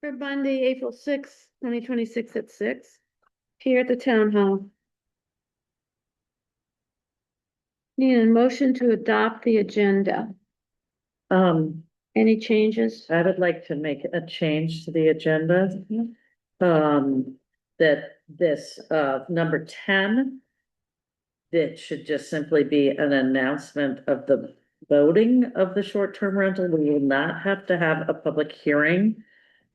for Monday, April 6th, 2026 at 6, here at the town hall. Need a motion to adopt the agenda. Any changes? I would like to make a change to the agenda. That this, number 10, that should just simply be an announcement of the voting of the short-term rental. We will not have to have a public hearing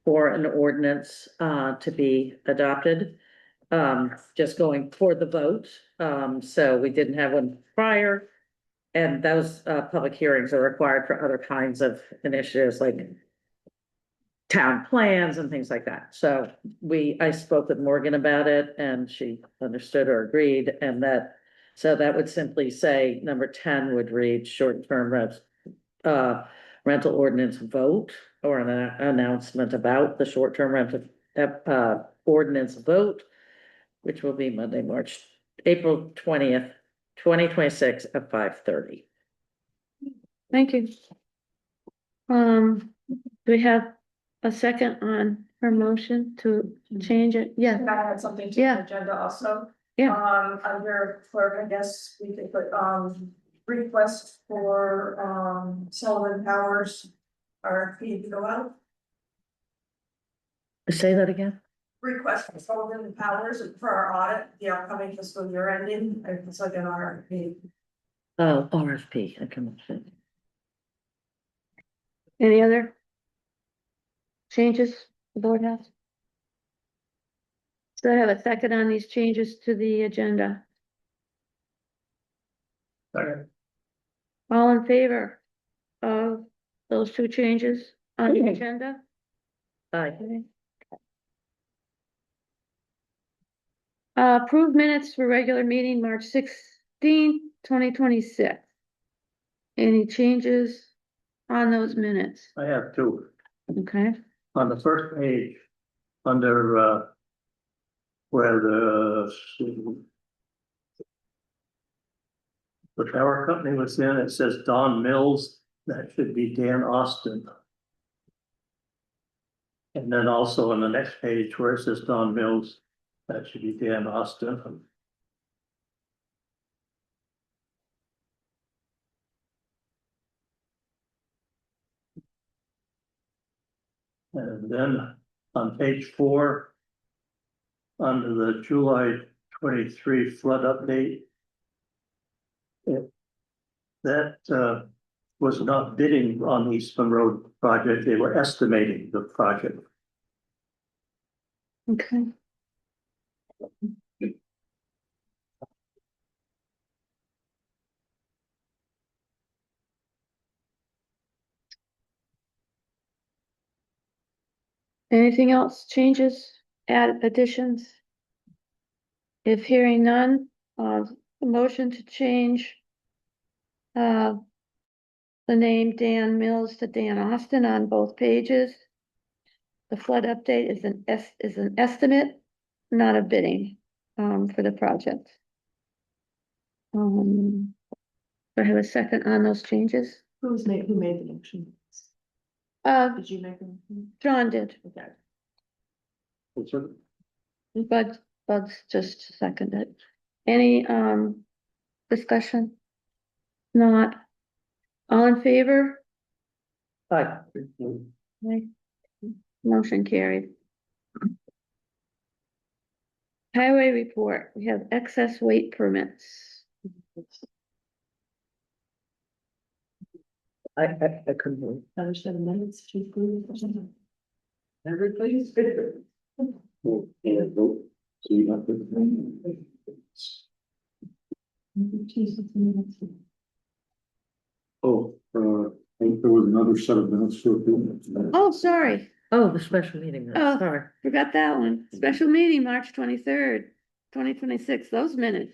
for an ordinance, to be adopted. Just going for the vote. So we didn't have one prior. And those, public hearings are required for other kinds of initiatives like town plans and things like that. So I spoke with Morgan about it and she understood or agreed, and so that would simply say, number 10 would read short-term rental ordinance vote, or an announcement about the short-term rental, ordinance vote, which will be Monday, April 20th, 2026 at 5:30. Thank you. Do we have a second on her motion to change it? Yeah, Can I add something to the Yeah. agenda also? Yeah. Under clerk, I guess we could put, request for, Sullivan Powers RFP to go out. Say that again? Request for Sullivan Powers for our audit, the upcoming fiscal year ending, it's like an RFP. Oh, RFP, I can. any other changes the board has? So I have a second on these changes to the agenda. All in favor of those two changes on the agenda? Aye. Okay. Approved minutes for regular meeting, March 16th, 2026. Any changes on those minutes? I have two. Okay, On the first page, under, where the tower company was in, it says Don Mills, that should be Dan Austin. And then also on the next page where it says Don Mills, that should be Dan Austin. And then on page 4, under the July 23 flood update, that was not bidding on the Eastman Road project, they were estimating the project. okay. Anything else, changes, add additions? If hearing none, a motion to change the name Dan Mills to Dan Austin on both pages. The flood update is an estimate, not a bidding, for the project. Do I have a second on those changes? Who made the motion? Did you make them? John did, Okay. Bud's just seconded. Any, discussion? Not, all in favor? Aye. Aye. Motion carried. Highway report, we have excess weight permits. I couldn't believe. Other 7 minutes to approve or something. Everybody's good. I think there was another set of minutes to approve. Oh, sorry. Oh, the special meeting, Oh. sorry. Forgot that one. Special meeting, March 23rd, 2026, those minutes.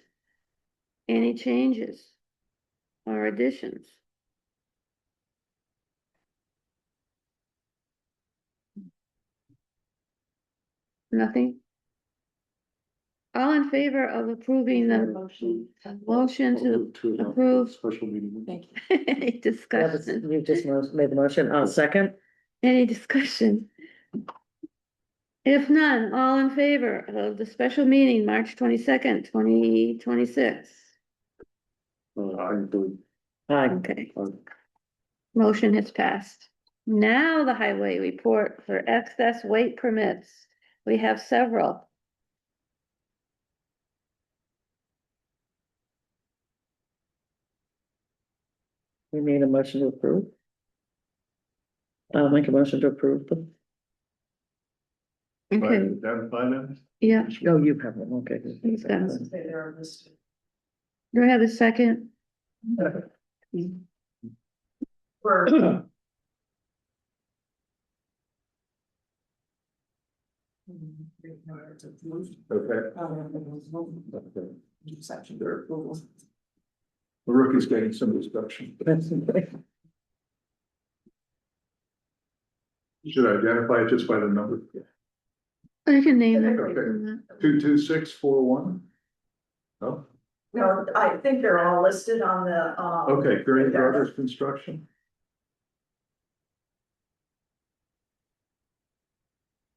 Any changes or additions? Nothing? All in favor of approving the motion to approve? Special meeting. Thank you. Any discussion? You just made the motion, I'll second. Any discussion? If none, all in favor of the special meeting, March 22nd, 2026? I do. Okay. Motion has passed. Now the highway report for excess weight permits. We have several. We need a motion to approve. I'll make a motion to approve them. Okay, Identify them? yeah, Oh, you have them, okay. He's got 'em. They are listed. do I have a second? For. Okay. Their approval. The rookie's getting some instruction. Should I identify it just by the number? You can name them. Okay. 22641? No? No, I think they're all listed on the, Okay, Gurney Brothers Construction.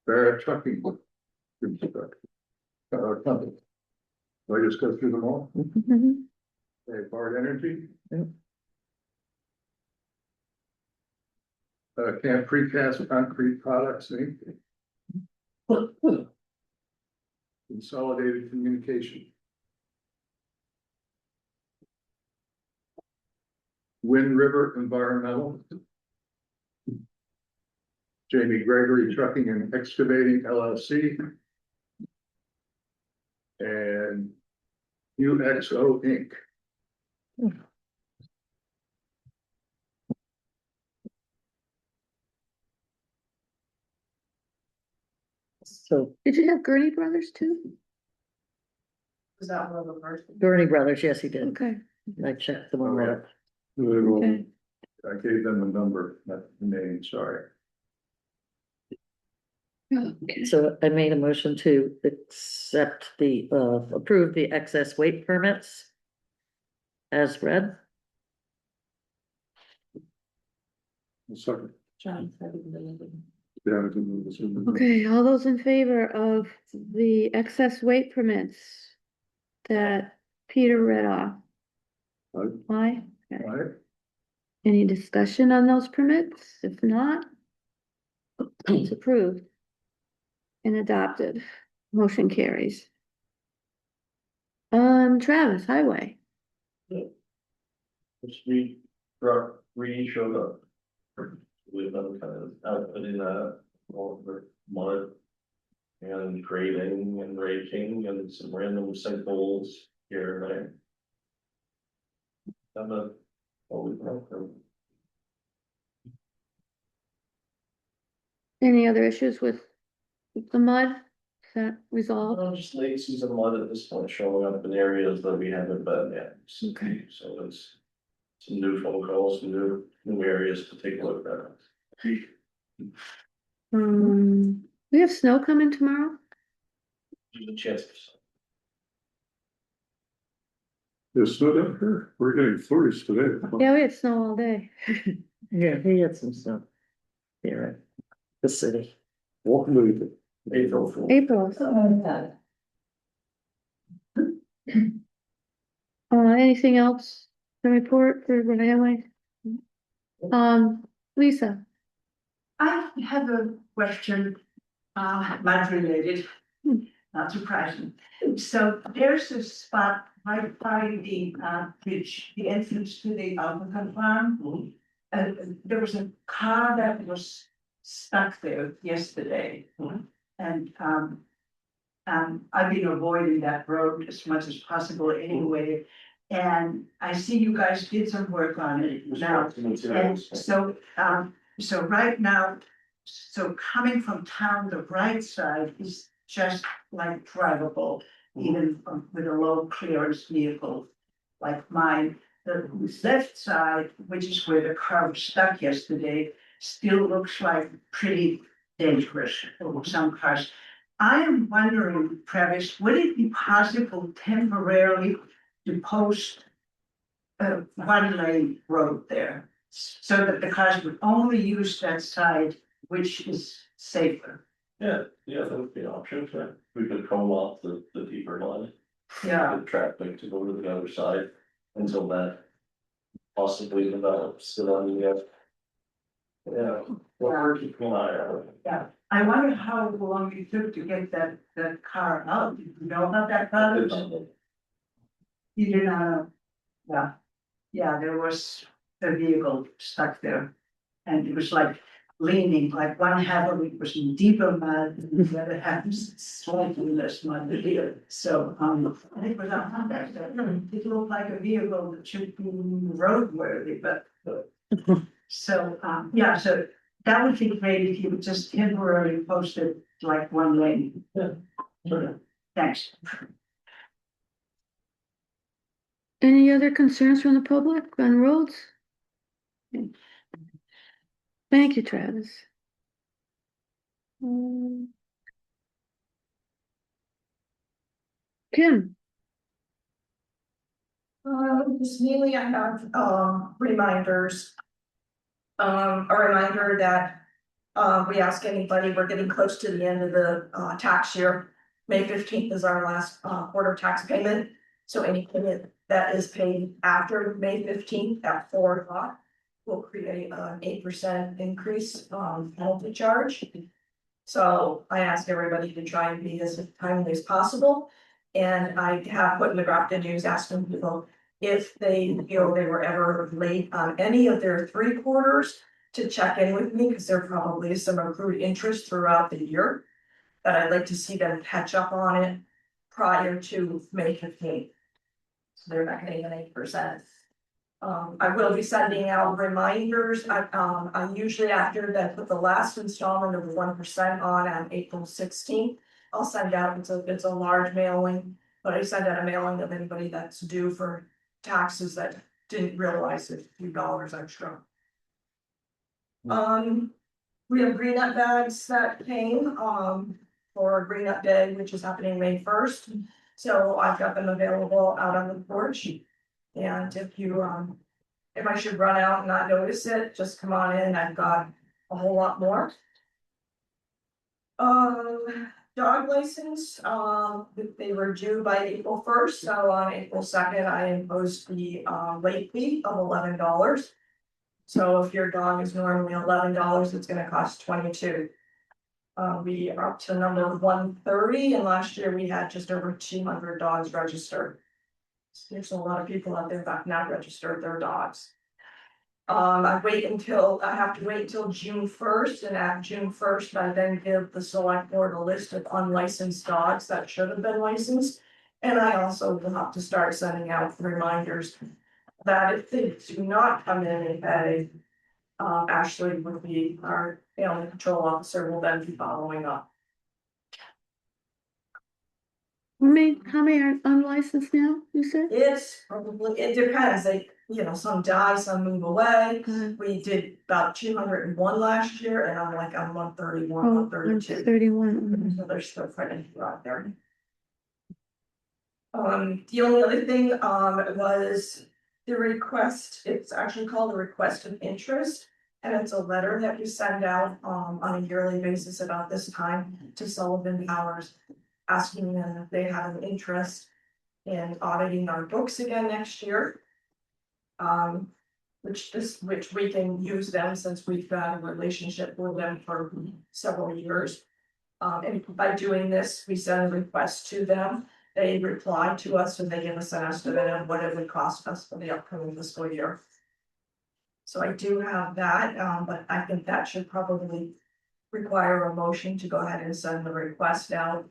Barrett Trucking. Construction. Company. Do I just go through them all? Mhm. Okay, Bard Energy. Yep. Camp Precast Concrete Products, Inc. Consolidated Communication. Wind River Environmental. Jamie Gregory Trucking and Excavating LLC. And UXO Inc. So Did you have Gurney Brothers too? is that one of the first? Gurney Brothers, yes, he did. Okay, I checked the one Okay. with okay. I gave them a number, not the name, sorry. Okay. So I made a motion to accept the, approve the excess weight permits. As read. Second. John. Yeah, I didn't know. Okay, all those in favor of the excess weight permits that Peter read off? Aye. Why? Okay. All right, Any discussion on those permits? If not, it's approved and adopted. Motion carries. Travis, highway. This week, truck three showed up. We've been kind of outfitting that all over mud. And grading and raking and some random sinkholes here and there. And then, we broke. Any other issues with the mud? Is that resolved? Just late season mud at this point showing up in areas that we haven't been yet. Okay. So it's some new phone calls, some new areas to take a look at. We have snow coming tomorrow? There's a chance for some. there's snow up here, we're getting flurries today. Yeah, we had snow all day. Yeah, he had some stuff. Here at the city. Welcome to April Fool. April. Anything else to report for the highway? Lisa, I have a question, mud related, Hmm. not surprising. So there's a spot right by the bridge, the entrance to the Alpha farm. There was a car that was stuck there yesterday. And I've been avoiding that road as much as possible anyway. And I see you guys did some work on it now. And so right now, so coming from town, the right side is just like drivable, even with a low clearance vehicle like mine. The left side, which is where the car was stuck yesterday, still looks like pretty dangerous for some cars. I am wondering, Travis, would it be possible temporarily to post a one-lane road there so that the cars would only use that side, which is safer? Yeah, that would be an option, yeah. We could comb off the deeper line. Yeah. The traffic to go to the other side until that possibly develops, so then we have. Yeah, well, we're keeping an eye on it. I wonder how long it took to get that car out. Did you know about that car? You did not know? Yeah. Yeah, there was a vehicle stuck there. And it was like leaning, like one half of it was in deeper mud, and the other half was slightly less mud here. So, I think it was a Honda, so it looked like a vehicle that should be roadworthy, but. So, yeah, so that would be great if you would just temporarily post it like one lane. Sure. Thanks. Any other concerns from the public on roads? Thank you, Travis. Kim, Just mainly I have, reminders. A reminder that, we ask anybody, we're getting close to the end of the, tax year. May 15th is our last, quarter tax payment, so anything that is paid after May 15th at 4 o'clock will create an 8% increase, penalty charge. So I ask everybody to try and be as timely as possible. And I have put in the Grafton News asking people if they feel they were ever late on any of their 3 quarters to check in with me, because there probably is some accrued interest throughout the year that I'd like to see them catch up on it prior to May 15th. So they're not getting an 8%. I will be sending out reminders. I usually after that put the last installment of the 1% on April 16th. I'll send out, it's a large mailing, but I send out a mailing of anybody that's due for taxes that didn't realize it's a few dollars extra. We have green up bags that came, for Green Up Day, which is happening May 1st. So I've got them available out on the porch. And if I should run out and not notice it, just come on in, I've got a whole lot more. Dog license, they were due by April 1st, so on April 2nd, I imposed the late fee of $11. So if your dog is normally $11, it's gonna cost $22. We are up to number 130, and last year we had just over 200 dogs registered. There's a lot of people out there that have not registered their dogs. I have to wait until June 1st, and at June 1st, I then give the select board a list of unlicensed dogs that should have been licensed. And I also will have to start sending out reminders that if they do not come in and pay, Ashley would be our animal control officer will then be following up. how many are unlicensed now, you said? It's probably, it depends, some die, some move away. Uh, We did about 201 last year, and I'm like, I'm 131, Oh, 132. 31. So they're still fighting out there. The only other thing, was the request, it's actually called the request of interest. And it's a letter that you send out, on a yearly basis about this time to Sullivan Powers, asking them if they have an interest in auditing our books again next year. Which we can use them since we've got a relationship with them for several years. And by doing this, we send a request to them, they reply to us and they give us an estimate of what it would cost us for the upcoming fiscal year. So I do have that, but I think that should probably require a motion to go ahead and send the request out.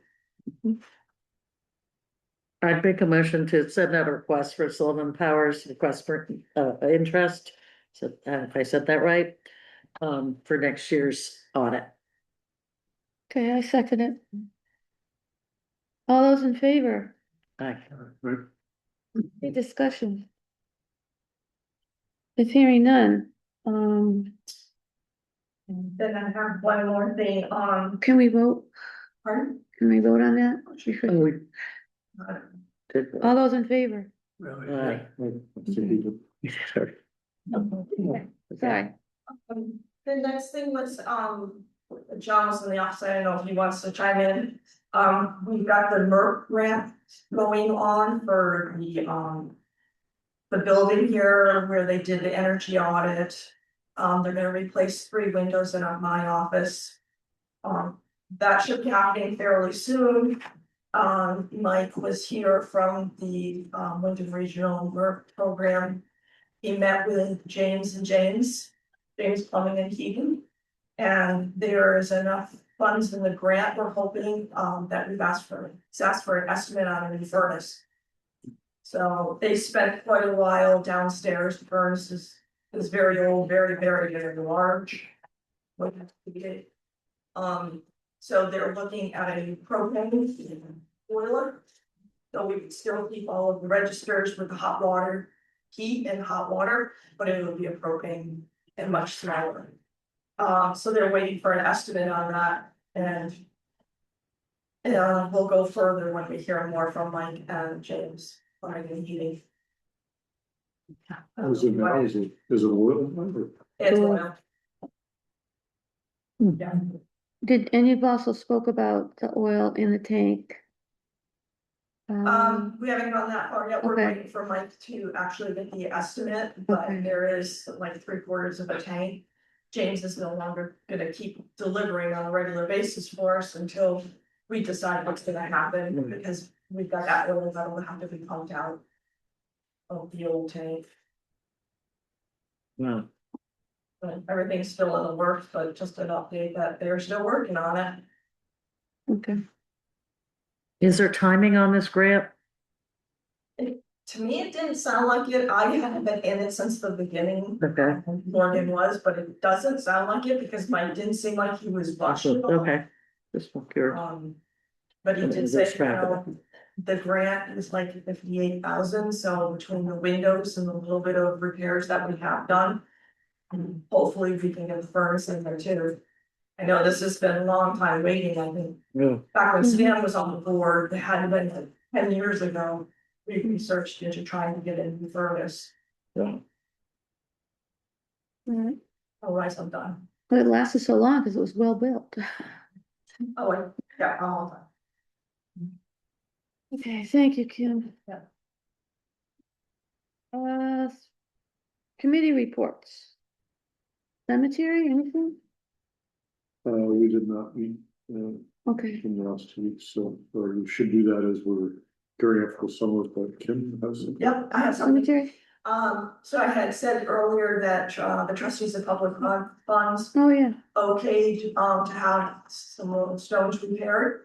I'd make a motion to send out a request for Sullivan Powers, request for interest. So if I said that right, for next year's audit. Okay, I second it. All those in favor? Aye. Any discussion? If hearing none, Then I have one more thing, can we vote? pardon? Can we vote on that? Before- Oh, we did. All those in favor? Aye. Sorry. The next thing was, John was in the office, I don't know if he wants to chime in. We've got the MERP grant going on for the building here where they did the energy audit. They're gonna replace 3 windows in my office. That should be happening fairly soon. Mike was here from the Wyndham Regional MERP program. He met with James Plumbing and Heating. And there is enough funds in the grant, we're hoping, that we've asked for an estimate on a new furnace. So they spent quite a while downstairs, the furnace is very old, very large. So they're looking at a propane boiler. So we could still keep all of the registers with the hot water, heat and hot water, but it will be a propane and much smaller. So they're waiting for an estimate on that and. We'll go further when we hear more from Mike and James, Plumbing and Heating. Is it oil? It's oil. Hmm. Yeah. Did any of us also spoke about the oil in the tank? We haven't gone that far yet, we're Okay. waiting for Mike to actually get the estimate, but Okay. there is like 3/4 of a tank. James is no longer gonna keep delivering on a regular basis for us until we decide what's gonna happen, because we've got that oil that'll have to be pumped out of the old tank, Wow. but everything's still in the works, but just an update that they're still working on it. Okay. Is there timing on this grant? To me, it didn't sound like it, I haven't been in it since the beginning. Okay. Morgan was, but it doesn't sound like it because Mike didn't seem like he was rushing. Okay. Just one curious. But he And did it say, was scrap the grant is like 58,000, so between the windows and the little bit of repairs that we have done. Hopefully we can get the furnace in there too. I know this has been a long time waiting, I think, Yeah. back when Mhm. Stan was on the board, it hadn't been like 10 years ago. We researched into trying to get a new furnace, Yeah. Alright, otherwise I'm done. well, it lasted so long because it was well built. Oh, yeah, all done. Okay, thank you, Kim. Yeah. Uh, committee reports. Cemetery, anything? We did not meet, Okay, in the last 2 weeks, so, or we should do that as we're gearing up for summer, but Kim has some. Yep, I have something. cemetery, So I had said earlier that the trustees of public funds oh, yeah, okayed to have some little stones repaired.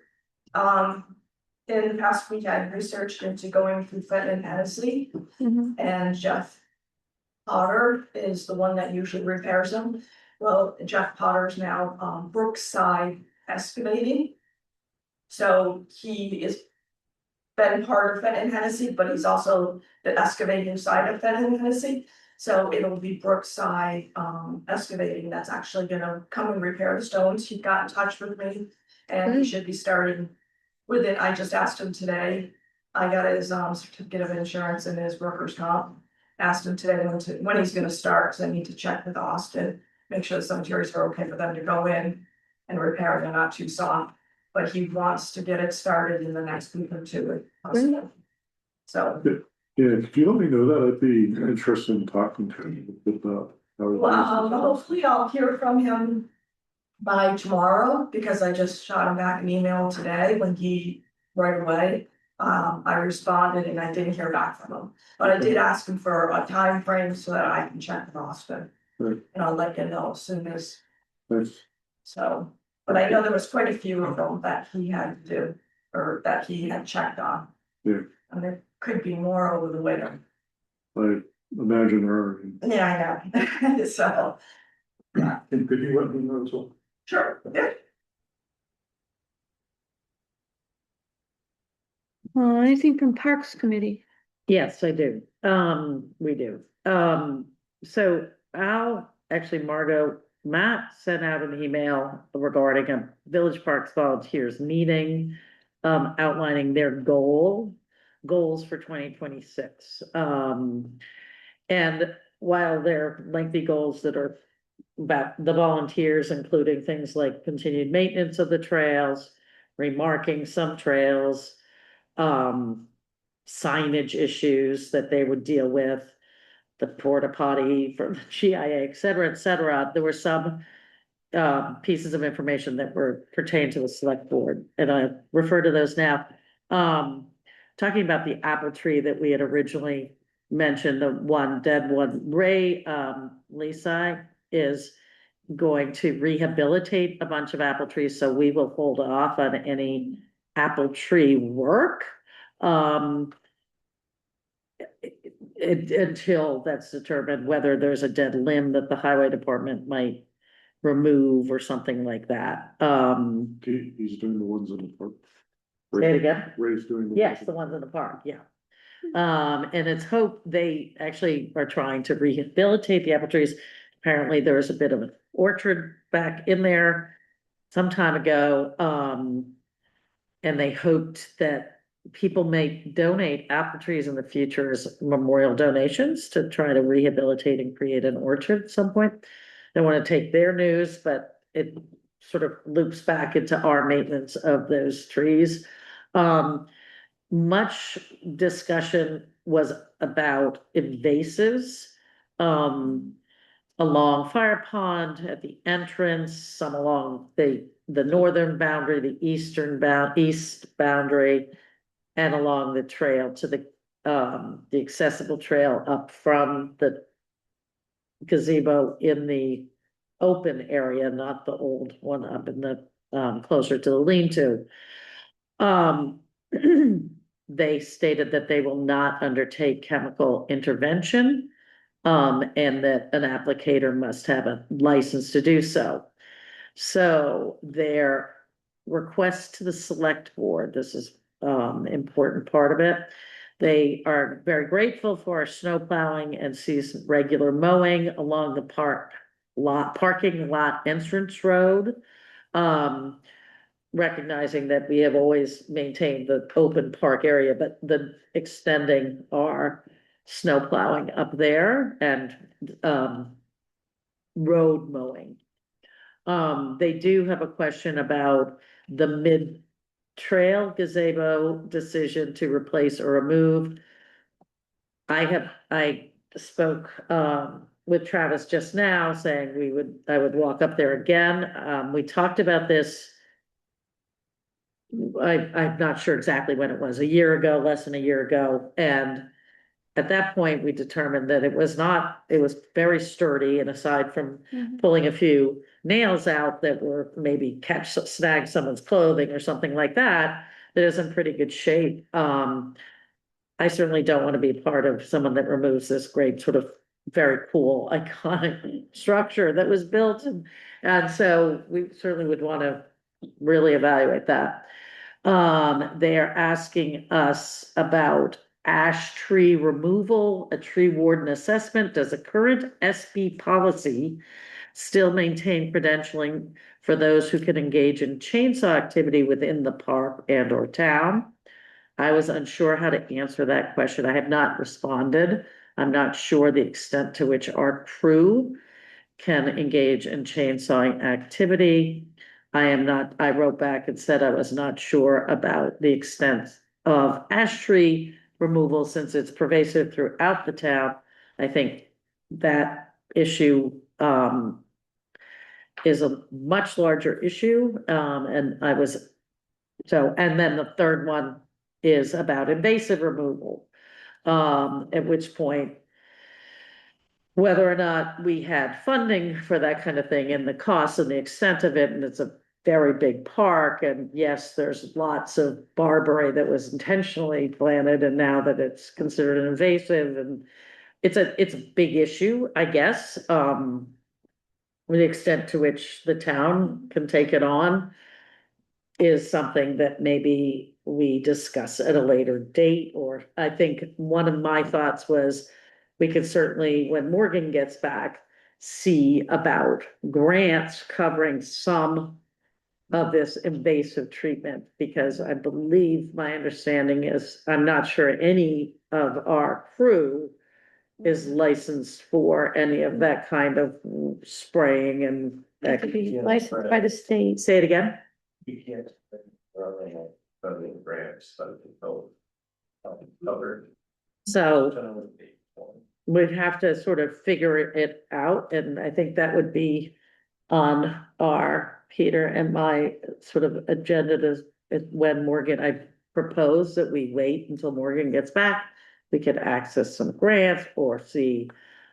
In the past week, I researched into going through Fenton and Hennessy, mhm, and Jeff Potter is the one that usually repairs them. Well, Jeff Potter's now Brookside Excavating. So he is been part of Fenton and Hennessy, but he's also the excavating side of Fenton and Hennessy. So it'll be Brookside Excavating that's actually gonna come and repair the stones. He got in touch with me and he Good. should be starting with it. I just asked him today. I got his certificate of insurance and his workers' comp. Asked him today when he's gonna start, so I need to check with Austin, make sure the cemeteries are okay for them to go in and repair, they're not too soft. But he wants to get it started in the next week or two if possible. So, Yeah, if you let me know that, I'd be interested in talking to him about. well, hopefully I'll hear from him by tomorrow, because I just shot him back an email today when he, right away. I responded and I didn't hear back from him, but I did ask him for a time frame so that I can check with Austin. Right. And I'll let you know as soon as, Thanks. so, but I know there was quite a few of them that he had to do, or that he had checked on. Yeah. And there could be more over the winter. I imagine her. Yeah, I know, so, And could you let me know as well? sure, yeah. anything from Parks Committee? Yes, I do. We do. So Margot, Matt sent out an email regarding a Village Parks Volunteers meeting, outlining their goals for 2026. And while they're lengthy goals that are about the volunteers, including things like continued maintenance of the trails, remarking some trails, signage issues that they would deal with, the porta potty from the GIA, et cetera, et cetera. There were some pieces of information that were pertained to the select board, and I refer to those now. Talking about the apple tree that we had originally mentioned, the one dead one, Ray, Lisi is going to rehabilitate a bunch of apple trees, so we will hold off on any apple tree work. Until that's determined, whether there's a dead limb that the highway department might remove or something like that. He's doing the ones in the park. Say it again? Ray's doing. Yes, the ones in the park, yeah. And it's hope they actually are trying to rehabilitate the apple trees. Apparently, there was a bit of an orchard back in there some time ago. And they hoped that people may donate apple trees in the future as memorial donations to try to rehabilitate and create an orchard at some point. They want to take their news, but it sort of loops back into our maintenance of those trees. Much discussion was about invasives, along Fire Pond at the entrance, some along the northern boundary, the east boundary, and along the trail to the accessible trail up from the gazebo in the open area, not the old one up in the closer to the lean-to. They stated that they will not undertake chemical intervention, and that an applicator must have a license to do so. So their request to the select board, this is important part of it. They are very grateful for our snow plowing and sees regular mowing along the parking lot entrance road. Recognizing that we have always maintained the open park area, but the extending our snow plowing up there and road mowing. They do have a question about the mid-trail gazebo decision to replace or remove. I spoke with Travis just now saying I would walk up there again. We talked about this. I'm not sure exactly when it was, a year ago, less than a year ago, and at that point, we determined that it was very sturdy, and aside from pulling a few nails out that were maybe snag someone's clothing or something like that, it is in pretty good shape. I certainly don't want to be part of someone that removes this great sort of very cool, iconic structure that was built, and so we certainly would want to really evaluate that. They are asking us about ash tree removal, a tree warden assessment. Does a current SB policy still maintain credentialing for those who can engage in chainsaw activity within the park and or town? I was unsure how to answer that question. I have not responded. I'm not sure the extent to which our crew can engage in chainsawing activity. I wrote back and said I was not sure about the extent of ash tree removal since it's pervasive throughout the town. I think that issue is a much larger issue. And then the third one is about invasive removal. At which point, whether or not we had funding for that kind of thing and the cost and the extent of it, and it's a very big park, and yes, there's lots of barberry that was intentionally planted, and now that it's considered an invasive, and it's a big issue, I guess. The extent to which the town can take it on is something that maybe we discuss at a later date, or I think one of my thoughts was we could certainly, when Morgan gets back, see about grants covering some of this invasive treatment, because I believe my understanding is, I'm not sure any of our crew is licensed for any of that kind of spraying and. Have to be licensed by the state. Say it again? You can't. Funding grants, that covered. So we'd have to sort of figure it out, and I think that would be on our, Peter and my sort of agenda to, when Morgan, I propose that we wait until Morgan gets back. We could access some grants or see,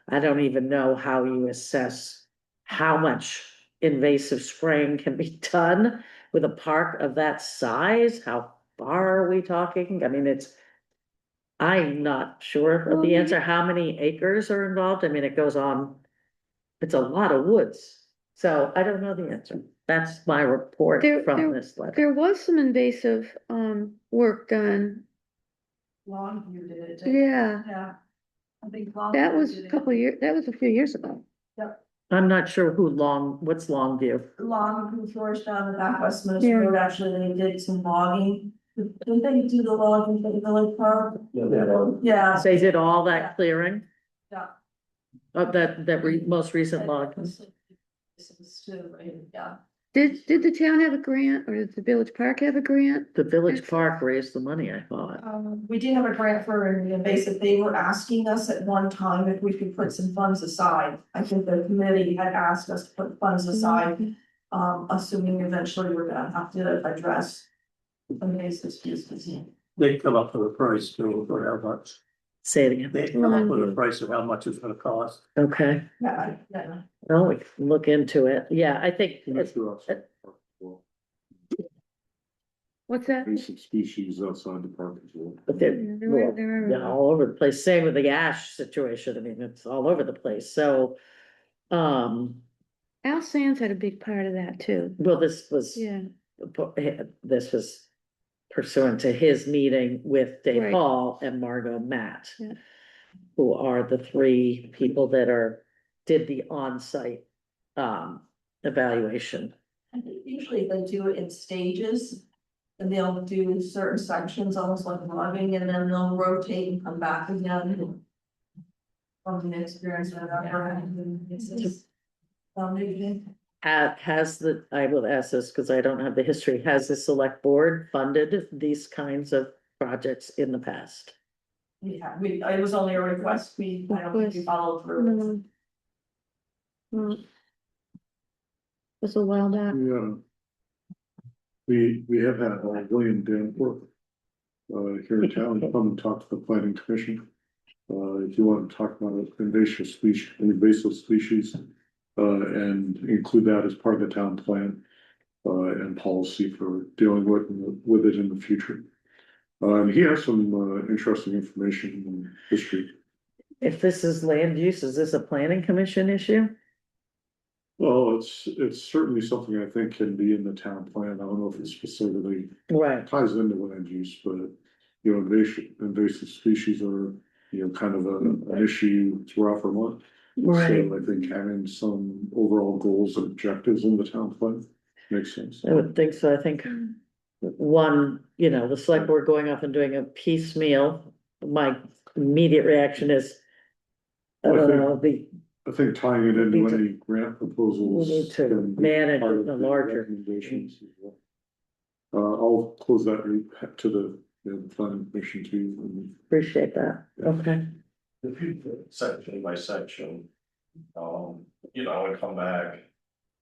I don't even know how you assess how much invasive spraying can be done with a park of that size. How far are we talking? I mean, I'm not sure of the answer. How many acres are involved? I mean, it goes on. It's a lot of woods. So I don't know the answer. That's my report from this letter. There was some invasive, work done. Longview did it. Yeah, Yeah. I think. that was a couple of years, that was a few years ago. I'm not sure what's Longview. Longview Forest down the back Westminster Yeah. Road, actually, they did some logging. Didn't they do the logging for the village park? Yeah. So they did all that clearing Yeah. of that most recent logging. This is too, right? Yeah. Did the town have a grant, or did the village park have a grant? The village park raised the money, I thought. We did have a grant for the invasive. They were asking us at one time if we could put some funds aside. I think the committee had asked us to put funds aside, assuming eventually we're gonna have to address invasive species. They come up with a price too, for how much, Say it again. they come up with a price of how much it's gonna cost. Okay, Yeah, yeah. well, we can look into it. Yeah, I think it's, What's that? Basic species outside the park as well. but they're, well, They're yeah, all over the place. Same with the ash situation. I mean, it's all over the place. So, Al Sands had a big part of that too. well, this was pursuant to his meeting with Dave Right. Hall and Margot Matt. Yeah. Who are the three people that did the on-site evaluation. And usually they do it in stages. And they'll do certain sections, almost like logging, and then they'll rotate and come back again. From the experience that I've had. It's just. I will ask this because I don't have the history, has the select board funded these kinds of projects in the past? Yeah, it was only a request, I don't think we followed through. No. It was a while back. Yeah. We have had William Danforth here in town come and talk to the planning commission. If you want to talk about invasive species, and include that as part of the town plan. And policy for dealing with it in the future. He has some interesting information and history. If this is land use, is this a planning commission issue? Well, it's certainly something I think can be in the town plan. I don't know if it specifically Right. ties into land use, but you know, invasive species are, you know, kind of an issue throughout Vermont. Right. So I think having some overall goals and objectives in the town plan makes sense. I would think so. I think one, the select board going off and doing a piecemeal, my immediate reaction is. I think tying it into any grant proposals. We need to can be manage part of the the larger. recommendations as well. I'll close that loop to the planning commission too. Appreciate that. Okay. If you put section by section, and come back,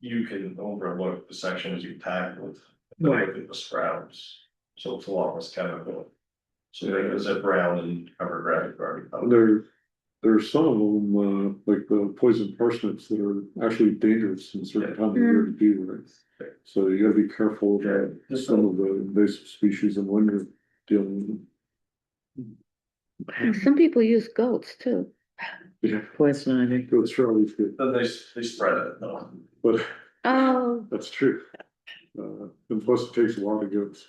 you can overlook the sections you tagged with. Right. Look at the sprouts, so it's a lot less chemical. So they can zip around and cover ground. There's some of them, like the poison parsnips that are actually dangerous in certain time of year to do, right? So you gotta be careful about some of the invasive species and when you're dealing with Some people use goats too. them. Yeah, Poison ivy. goats are always good, Then they spread it, though. but Oh, that's true. And plus it takes a lot of goats.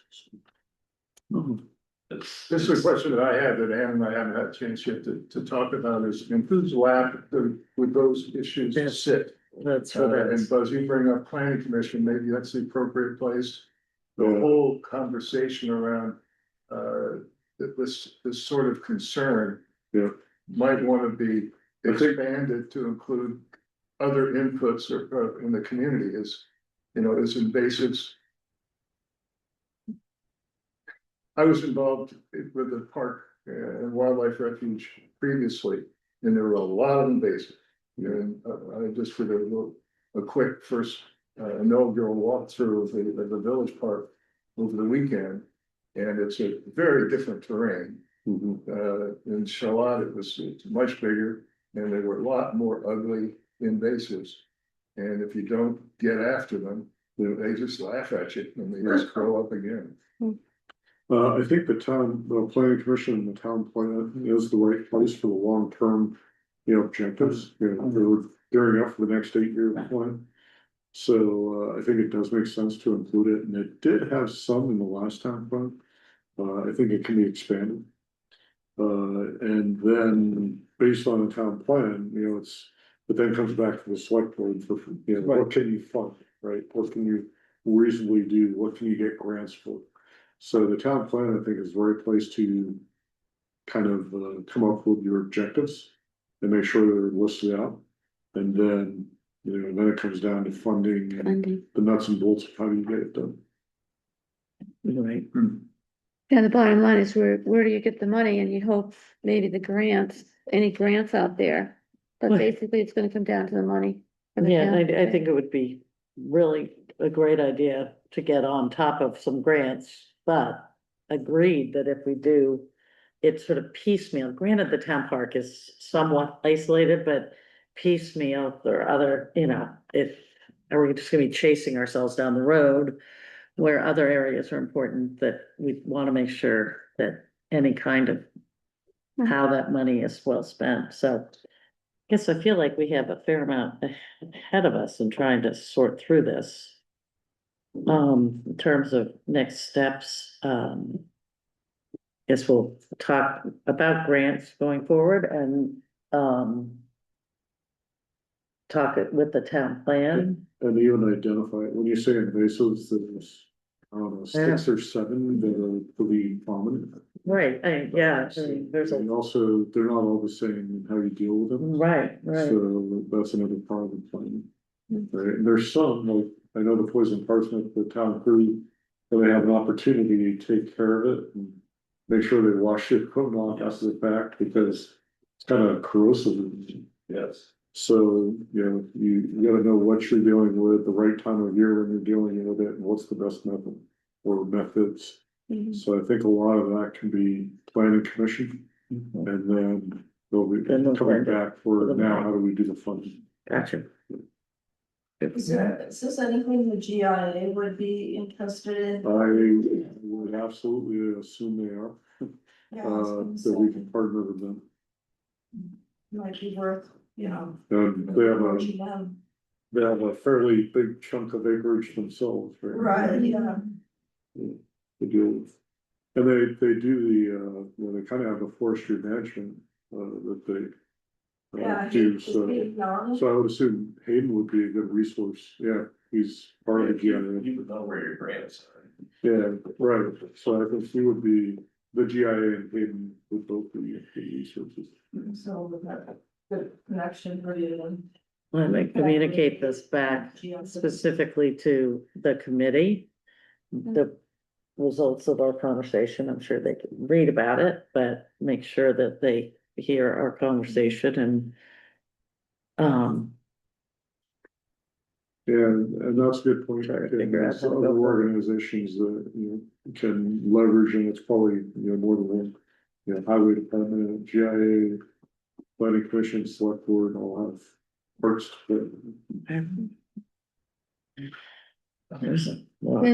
It's, This is a question that I had that Ann and I haven't had a chance yet to talk about is who's lab with those issues Yes. sit? That's what it And is. Buzz, you bring up planning commission, maybe that's the appropriate place. The whole conversation around this sort of concern. Yeah. might wanna be I think- expanded to include other inputs in the community is, you know, is invasives. I was involved with the park and wildlife refuge previously, and there were a lot of invasives. And I just did a quick first inaugural walkthrough of the village park over the weekend. And it's a very different terrain. In Charlotte, it's much bigger, and there were a lot more ugly invasives. And if you don't get after them, they just laugh at you and they just grow up again. I think the planning commission and the town plan is the right place for the long-term, objectives, for gearing up for the next 8-year plan. So, I think it does make sense to include it, and it did have some in the last town plan. I think it can be expanded. And then based on the town plan, it then comes back to the select board for, what can you fund, right? What can you reasonably do? What can you get grants for? So the town plan, I think, is the right place to kind of come up with your objectives and make sure they're listed out. And then, then it comes down to funding and Funding. the nuts and bolts of how do you get it done. Right. Yeah, the bottom line is where do you get the money? And you hope maybe any grants out there. But Well- basically, it's gonna come down to the money. for the Yeah, town. I think it would be really a great idea to get on top of some grants, but agreed that if we do, it's sort of piecemeal. Granted, the town park is somewhat isolated, but piecemeal or other, are we just gonna be chasing ourselves down the road? Where other areas are important that we want to make sure that any kind of how that money is well spent, so. I guess I feel like we have a fair amount ahead of us in trying to sort through this. In terms of next steps, guess we'll talk about grants going forward and, talk it with the town plan. And even identify, when you say invasives, there's, I don't know, 6 or 7 that are pretty common. Right, there's And also, they're not all the same in how you deal with them. right. So that's another part of the plan. Mm. Right, and there's some, like, I know the poison parsnip, the town crew, they have an opportunity to take care of it and make sure they wash it, equipment off after the fact, because it's kind of corrosive. Yes. So, you gotta know what you're dealing with, the right time of year when you're dealing with it, and what's the best method or methods. Mhm. So I think a lot of that can be planning commission, and then they'll be Then they'll coming find it back for for the now, money. how do we do the funding? Gotcha. Is this anything the GIA would be interested in? I would absolutely assume they are, Yeah, I was gonna that say, we can partner with them. might be worth, They approaching them. have a fairly big chunk of acreage themselves, right? Right, yeah. To deal with. And they do they kind of have a forestry management, that they. Yeah, Do, it's so, being young. so I would assume Hayden would be a good resource, he's part of the GIA. GIA. would know where your grants are. Yeah, right, so I think he would be, the GIA and Hayden would both be good resources. So with that, good connection for you and. Let me communicate this back specifically to the committee. The results of our conversation, I'm sure they can read about it, but make sure that they hear our conversation and. And that's a good point. Try to figure out There's how to go other forward. organizations that, can leverage, and it's probably, more than one. Highway Department, GIA, Planning Commission, Select Board, all have parts, but And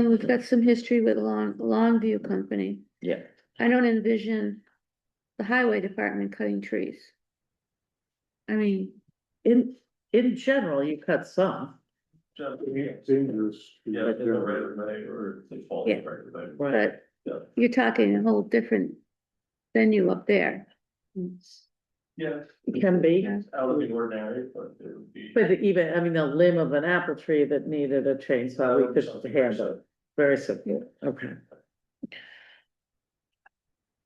we've got some history with Longview Company. Yeah. I don't envision the highway department cutting trees. I mean, In general, you cut some, dangerous. Yeah, in the right of way or they fall in Yeah. the right of way. right? but Yeah. you're talking a whole different venue up there. Yeah, It can be, Yeah. out of the ordinary, but it would be. but even, the limb of an apple tree that needed a chainsaw, we could Something very handle it. Very simple, okay.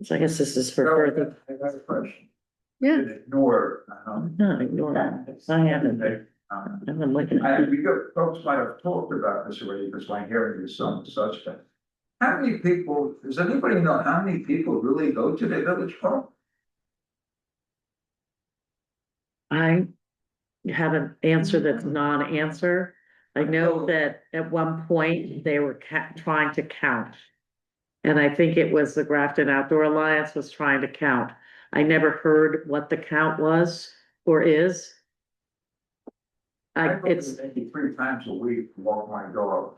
So I guess this is for further. I got a question. Yeah. and ignore. No, ignore that. I haven't. And I'm looking at And we got, folks might have talked about this already, because my hearing is some such thing. How many people, does anybody know how many people really go to the village park? I have an answer that's non-answer. I know that at one point they were trying to count. And I think it was the Grafton Outdoor Alliance was trying to count. I never heard what the count was or is. I go It's, maybe 3 times a week to walk my dog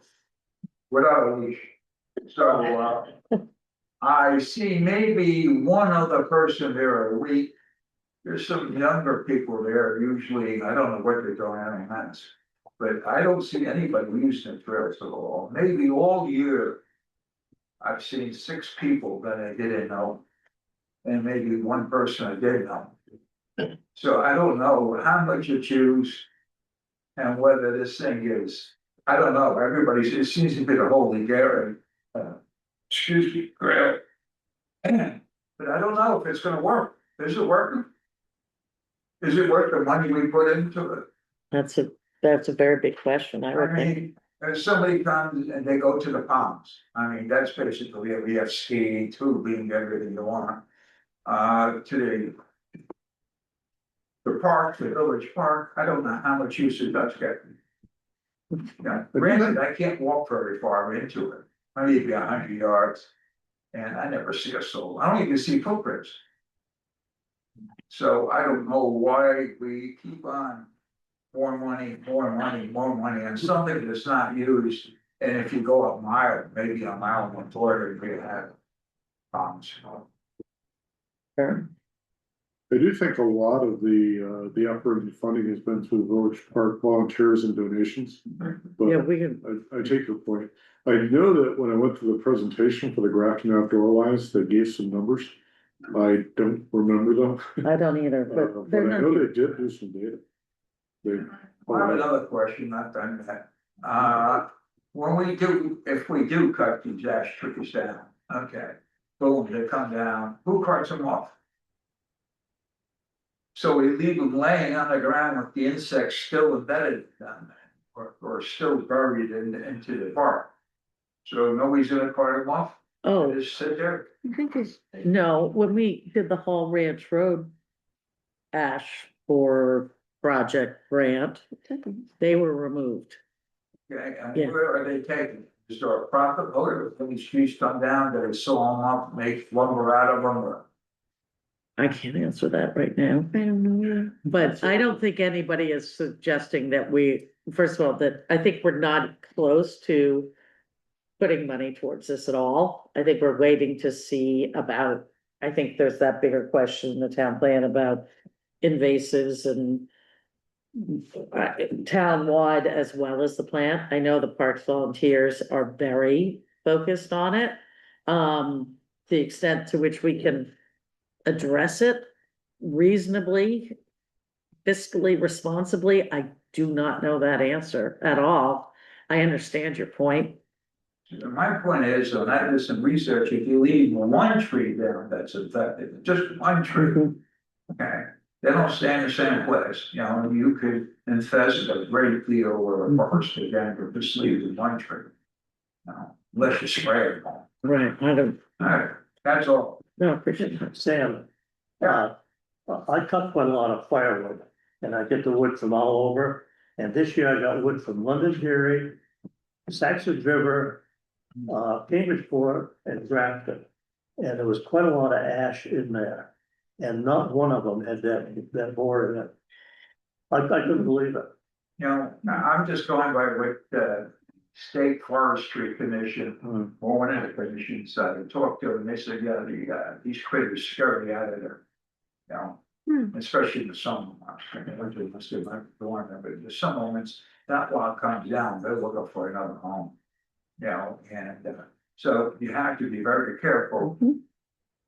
without a leash. So, I see maybe one other person there a week. There's some younger people there usually, I don't know what they're doing on events. But I don't see anybody using the trails at all, maybe all year. I've seen 6 people that I didn't know. And maybe one person I did know. So I don't know how much you choose. And whether this thing is, I don't know, everybody, it seems to be the holy Gary. Excuse me, Greg. But I don't know if it's gonna work. Is it working? Is it worth the money we put into it? that's a very big question, I I would think. mean, if somebody comes and they go to the ponds, I mean, that's basically, we have skiing, tubing, everything you want. To the park, the village park, I don't know how much use it does get. Yeah, granted, I can't walk very far into it, maybe 100 yards. And I never see a soul, I don't even see footprints. So I don't know why we keep on more money, more money, more money on something that's not used. And if you go a mile, maybe a mile and a quarter, you have problems. Sure. I do think a lot of the effort and funding has been through village park volunteers and donations. Yeah, But we can, I take your point. I know that when I went to the presentation for the Grafton Outdoor Alliance, they gave some numbers. I don't remember them. I don't either, but But they're I know not, they did do some data. They, I have another question, not done that. When we do, if we do cut these ash trees down, okay, boom, they come down, who cuts them off? So we leave them laying on the ground with the insects still embedded down there, or still buried into the bark. So nobody's gonna cut them off, oh, they just sit there. I think it's, no, when we did the Hall Ranch Road ash for project grant, they were removed. Okay, and Yeah. where are they taken? Is there a profit motive when these trees come down, do they saw them up, make lumber out of them, or? I can't answer that right now. I don't know either. But I don't think anybody is suggesting that we, first of all, that I think we're not close to putting money towards this at all. I think we're waiting to see about, I think there's that bigger question in the town plan about invasives and town-wide as well as the plant. I know the parks volunteers are very focused on it. The extent to which we can address it reasonably, fiscally responsibly, I do not know that answer at all. I understand your point. My point is, and I did some research, if you leave one tree there that's affected, just one tree, okay? They don't stay in the same place, you know, you could infest a great deal or a forest again, or just leave one tree. No, unless you spray it. All Right, I don't, right, that's all. no, appreciate it. Sam, I cut quite a lot of firewood and I get the wood from all over. And this year I got wood from Londonderry, Saxon River, Cambridgeport and Grafton. And there was quite a lot of ash in there. And not one of them had that board in it. I couldn't believe it. You know, I'm just going by what the State Forestry Commission, or one of the commissions, I talked to them, they said, yeah, these critters scare me out of there. You know, especially in the summer months, I mean, winter must be like dormant, but in the summer months, that log comes down, they're looking for another home. You know, and so you have to be very careful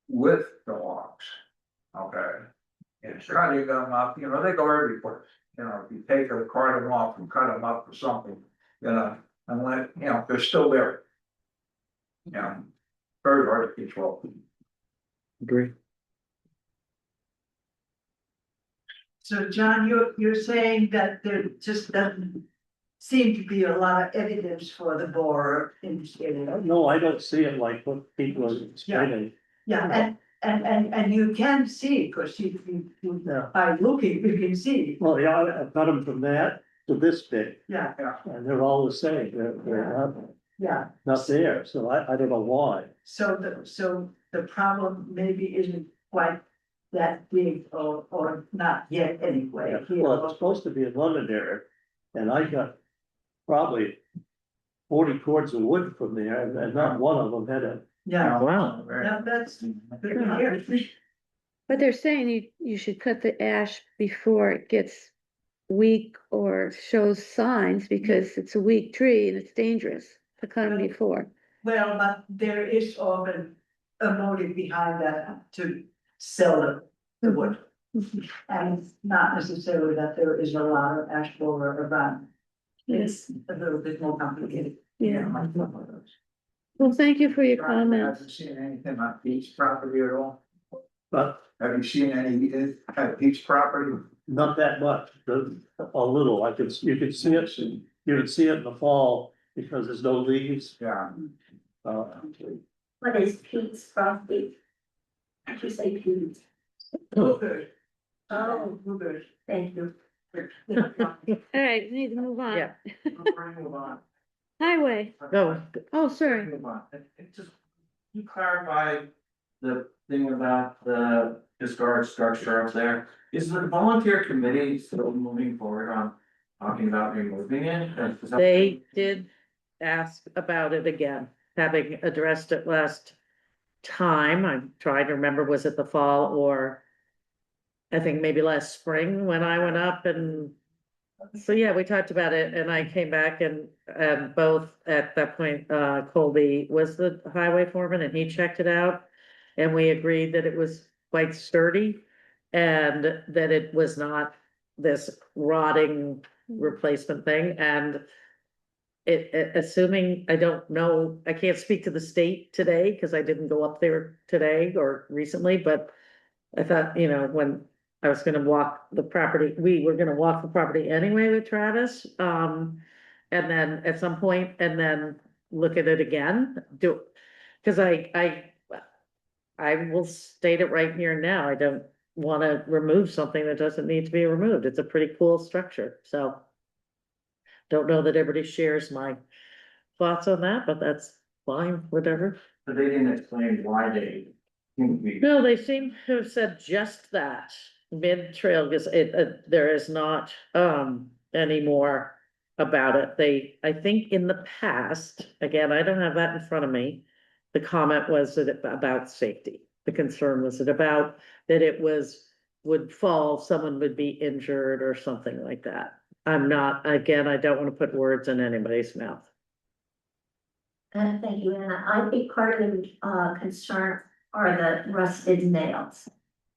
with the logs. Okay. And cutting them up, you know, they go every place. You know, if you take a cart them off and cut them up or something, you know, and let, you know, they're still there. You know, very hard to control. Agree. So John, you're saying that there just doesn't seem to be a lot of evidence for the bore in this area. No, I don't see it like what people are explaining. Yeah, and you can see, because Yeah. by looking, you can see, Well, yeah, I've got them from that to this big, yeah, and they're all the same, they're yeah. not there, so I don't know why. So the problem maybe isn't quite that big or not yet anyway. Well, it's supposed to be in Londonderry, and I got probably 40 cords of wood from there, and not one of them had a. Yeah, Wow. yeah, that's good to hear. But they're saying you should cut the ash before it gets weak or shows signs, because it's a weak tree and it's dangerous to cut them before. Well, but there is often a motive behind that to sell the wood. And it's not necessarily that there is a lot of ash borer around. It's a little bit more complicated. Yeah. Well, thank you for your comments. Haven't seen anything on Pete's property at all? But Have you seen any at Pete's property? not that much, a little, you could see it, you could see it in the fall, because there's no leaves. Yeah. Uh, What is Pete's property? Did you say Pete? Bluebird. Oh, Bluebird. thank you. All right, we need to move on. Yeah. Move on. Highway, No, oh, sorry. Move on. Just, you clarify the thing about the historic structure up there. Is the volunteer committee still moving forward on talking about removing it? Is that- they did ask about it again, having addressed it last time. I'm trying to remember, was it the fall or I think maybe last spring when I went up, and so, yeah, we talked about it, and I came back and both at that point, Colby was the highway foreman and he checked it out. And we agreed that it was quite sturdy and that it was not this rotting replacement thing, and assuming, I don't know, I can't speak to the state today, because I didn't go up there today or recently, but I thought, when I was gonna walk the property, we were gonna walk the property anyway with Travis, and then at some point, and then look at it again, cause I will state it right here now, I don't wanna remove something that doesn't need to be removed, it's a pretty cool structure, so. Don't know that everybody shares my thoughts on that, but that's fine, whatever. But they didn't explain why they. No, they seem to have said just that, mid-trail, because there is not, any more about it. I think in the past, again, I don't have that in front of me. The comment was that about safety, the concern was that would fall, someone would be injured or something like that. Again, I don't want to put words in anybody's mouth. Thank you, Anna. I think part of the concern are the rusted nails.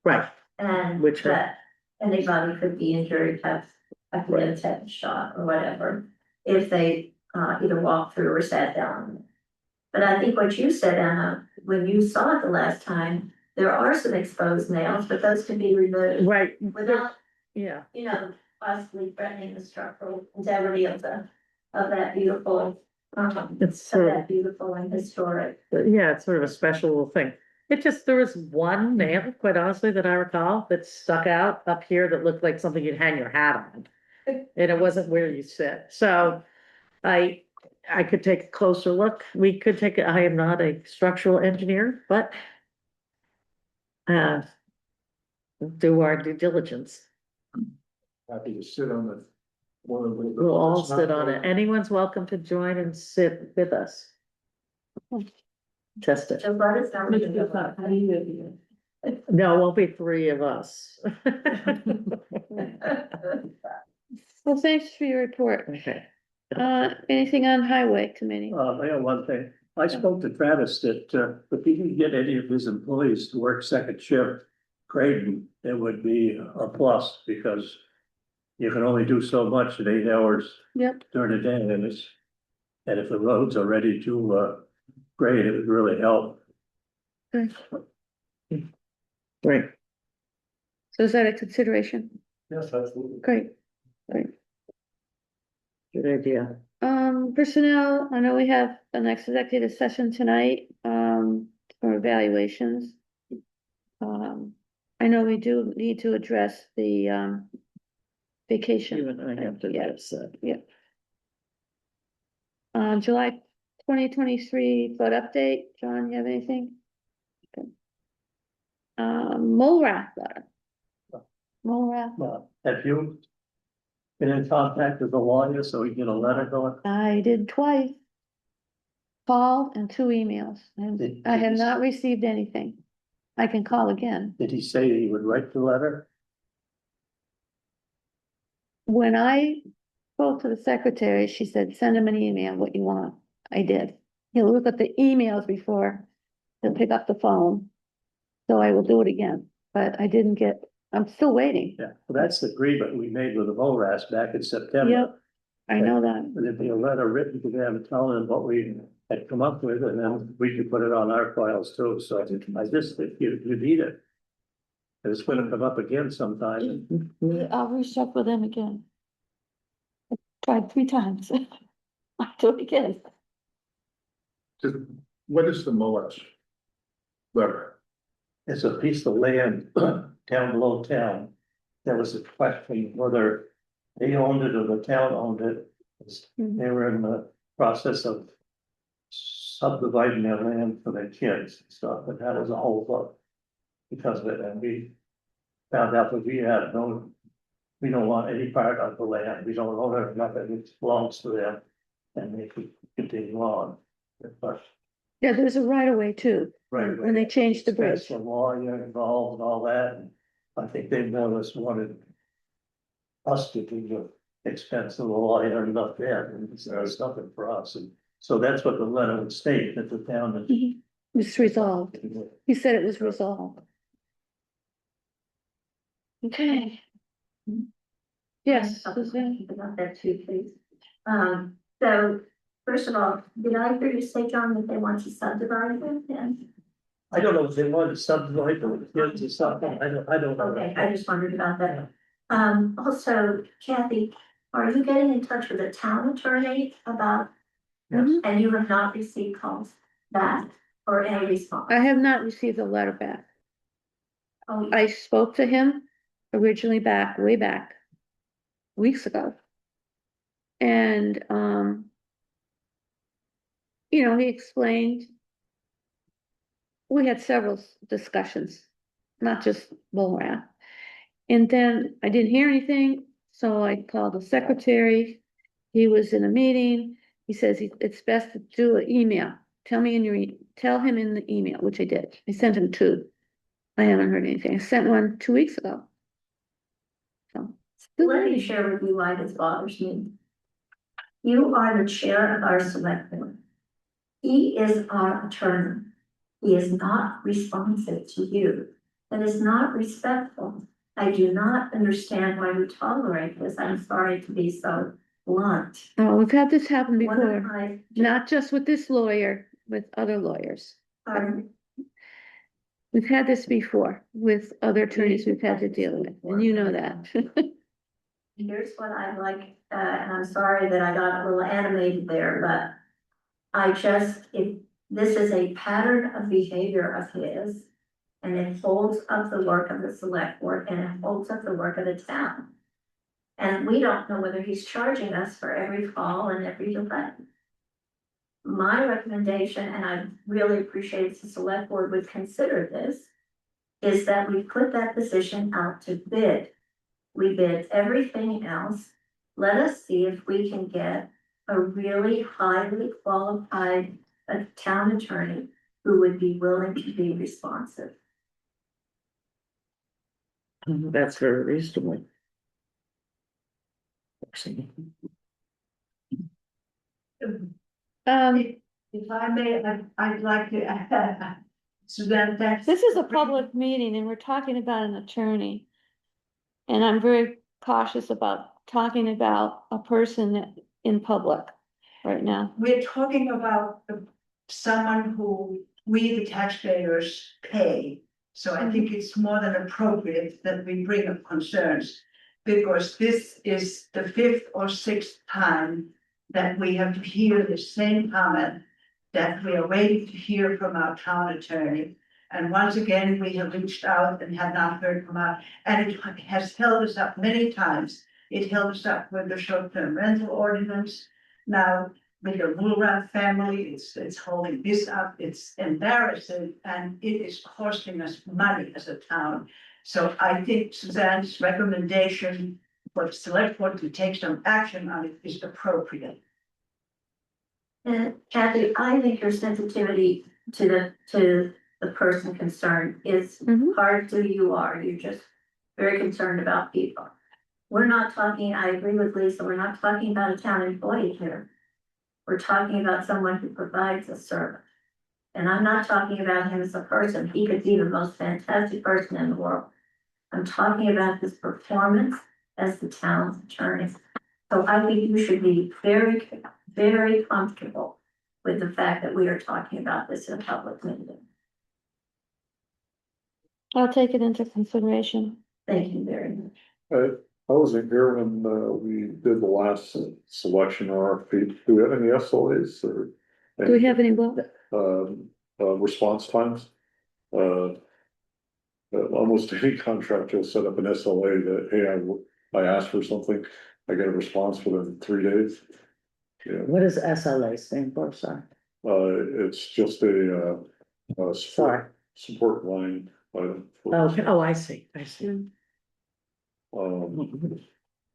Right, And Which are- that anybody could be injured, have a head shot or whatever, if they either walked through or sat down. But I think what you said, Anna, when you saw it the last time, there are some exposed nails, but those can be removed right, without, yeah, possibly threatening the structural integrity of that beautiful, it's of sort of, that beautiful and historic. yeah, it's sort of a special little thing. There was one nail, quite honestly, that I recall that stuck out up here that looked like something you'd hang your hat on. And it wasn't where you sit, so I could take a closer look, I am not a structural engineer, but do our due diligence. Happy to sit on the. One of the. We'll all sit on it. Anyone's welcome to join and sit with us. Test it. So let us know. How do you do? No, it won't be three of us. Well, thanks for your report. Okay. Anything on highway committee? I got one thing, I spoke to Travis that, if he can get any of his employees to work second shift, Creighton, it would be a plus, because you can only do so much in 8 hours Yep. during the day, and if the roads are ready to, grade, it would really help. Great. So is that a consideration? Yes, absolutely. Great. Good idea. Personnel, I know we have an executive session tonight, for evaluations. I know we do need to address the, vacation. You and I have to Yeah. address that. July 2023 vote update. John, you have anything? Okay. MOLRAT letter. MOLRAT, Have you been in contact with the lawyer so we get a letter going? I did twice. Call and 2 emails, and I have not received anything. I can call again. Did he say he would write the letter? When I spoke to the secretary, she said, send him an email, what you want. I did. He'll look at the emails before he'll pick up the phone. So I will do it again, but I didn't get, I'm still waiting. Yeah, well, that's the agreement we made with the VORAS back in September. Yep, I know that. There'd be a letter written to them telling them what we had come up with, and then we could put it on our files too, so I just, think you need it. It's gonna come up again sometime. I'll recheck with him again. I tried 3 times. I'll do it again. What is the MOS? Letter. It's a piece of land down below town. There was a question whether they owned it or the town owned it. They were in the process of subdividing their land for their kids and stuff, but that was a whole lot because of it, and we found out that we don't want any part of the land, we don't own it, nothing, it belongs to them, and they could continue on. But Yeah, there's a right of way too. right When they changed the bridge. Special lawyer involved and all that, and I think they more or less wanted us to do the expense of the lawyer and not them, and it's nothing for us, and so that's what the letter would state, that the town is. It's resolved. He said it was resolved. Okay. Yes, I have a Suzanne? question about that too, please. So first of all, did I hear you say, John, that they want to subdivide it then? I don't know if they wanted to subdivide the kids or something, I don't know. Okay, I just wondered about that. Also, Kathy, are you getting in touch with the town attorney about, Yes. and you have not received calls back or any response? I have not received a letter back. Oh, I spoke to him originally way back, weeks ago. And, he explained. We had several discussions, not just MOLRAT. And then I didn't hear anything, so I called the secretary. He was in a meeting. He says it's best to do an email. Tell him in the email, which I did. I sent him 2. I haven't heard anything. I sent one 2 weeks ago. So. let me share with you why this bothers me. You are the chair of our select board. He is our attorney. He is not responsive to you. That is not respectful. I do not understand why we tolerate this. I'm sorry to be so blunt. Oh, we've had this happen One of before, my- not just with this lawyer, with other lawyers. Pardon? We've had this before with other attorneys we've had to deal with, and you know that. Here's what I like, and I'm sorry that I got a little animated there, but this is a pattern of behavior of his. And it holds up the work of the select board and it holds up the work of the town. And we don't know whether he's charging us for every call and every delay. My recommendation, and I really appreciate if the select board would consider this, is that we put that position out to bid. We bid everything else. Let us see if we can get a really highly qualified town attorney who would be willing to be responsive. That's very reasonable. If I may, I'd like to, Suzanne, that's. This is a public meeting and we're talking about an attorney. And I'm very cautious about talking about a person in public right now. We're talking about someone who we, the taxpayers, pay. So I think it's more than appropriate that we bring up concerns. because this is the fifth or sixth time that we have to hear the same comment that we are waiting to hear from our town attorney. And once again, we have reached out and have not heard from our, and it has held us up many times. It held us up with the short-term rental ordinance. Now, with the Woolrat family, it's holding this up, it's embarrassing, and it is costing us money as a town. So I think Suzanne's recommendation for the select board to take some action on it is appropriate. And Kathy, I think your sensitivity to the person concerned is Mhm. hard to you are, you're just very concerned about people. We're not talking, I agree with Lisa, we're not talking about a town employee here. We're talking about someone who provides a service. And I'm not talking about him as a person, he could be the most fantastic person in the world. I'm talking about his performance as the town's attorney. So I think you should be very, very comfortable with the fact that we are talking about this in a public meeting. I'll take it into consideration. Thank you very much. I wasn't here when we did the last selection RFP. Do we have any SLAs or? Do we have any what? Response times? Almost any contract will set up an SLA that, hey, I asked for something, I get a response within 3 days. Yeah, What does SLA stand for, sorry? it's just a Sorry. support line item. Okay, oh, I see. Yeah,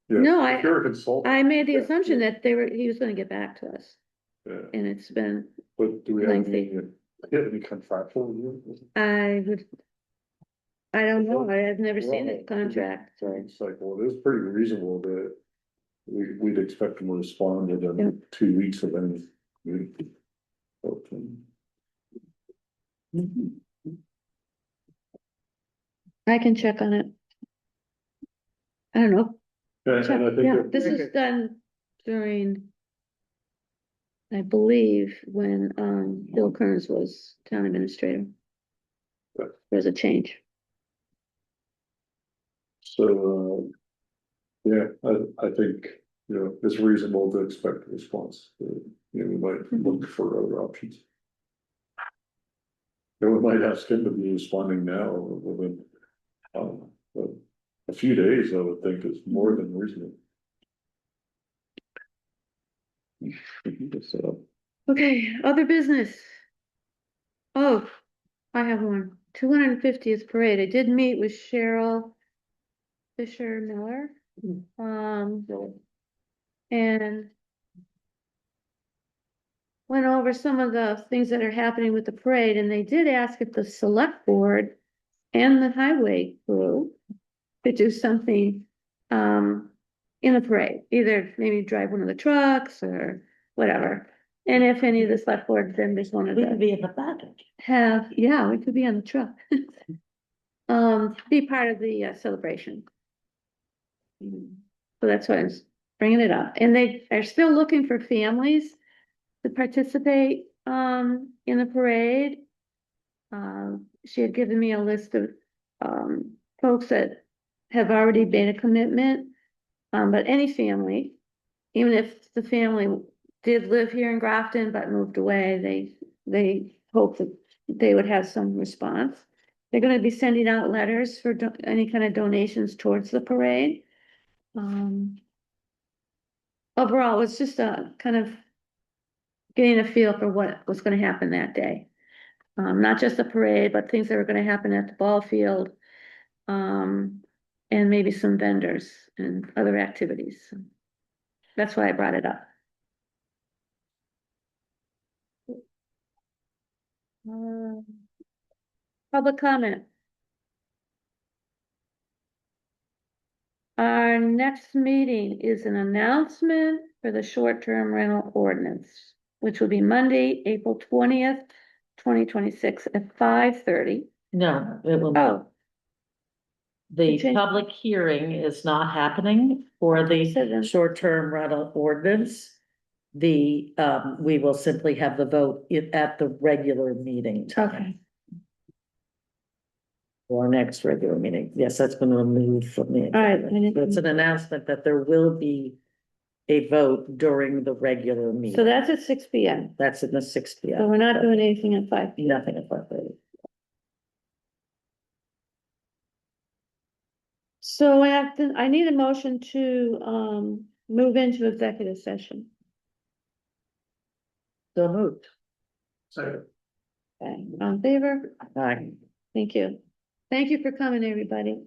No, if you're a consultant. I made the Yeah, assumption yeah. that he was gonna get back to us, Yeah, and it's been, but do we have lengthy. any contractual review? I don't know, I've never seen the contract, so. It's like, well, it is pretty reasonable that we'd expect them to respond Yeah. within 2 weeks of any. But, I can check on it. I don't know, and I think yeah, that- this is done during, I believe, when, Bill Kearns was town administrator. Yeah. There's a change. So, yeah, I think, it's reasonable to expect a response. We might look for other options. And we might ask him to be responding now within, a few days, I would think is more than reasonable. So, Okay, other business. Oh, I have one. 250th parade. I did meet with Cheryl Fisher Miller. And went over some of the things that are happening with the parade, and they did ask if the select board and the highway crew could do something in the parade, either maybe drive one of the trucks or whatever. And if any of the select board members wanted We to could be in the back. yeah, we could be on the truck. Be part of the celebration. So that's why I was bringing it up. And they are still looking for families to participate in the parade. She had given me a list of folks that have already made a commitment. But any family, even if the family did live here in Grafton but moved away, they hope that they would have some response. They're gonna be sending out letters for any kind of donations towards the parade. Overall, it's just a kind of getting a feel for what was gonna happen that day. Not just the parade, but things that were gonna happen at the ball field. And maybe some vendors and other activities. That's why I brought it up. Public comment. Our next meeting is an announcement for the short-term rental ordinance, which will be Monday, April 20th, 2026 at 5:30. No, it will not. Oh, The change- public hearing is not happening for So the then- short-term rental ordinance. We will simply have the vote at the regular meeting time. okay. for our next regular meeting. Yes, that's been removed from the. All right, I didn't- It's an announcement that there will be a vote during the regular So meeting. that's at 6 p.m. That's in the 6 So we're not doing anything at 5 p.m. Nothing at 5:30. So I need a motion to, move into executive session. So moved. Second. Okay, all in favor? Aye. Thank you. Thank you for coming, everybody.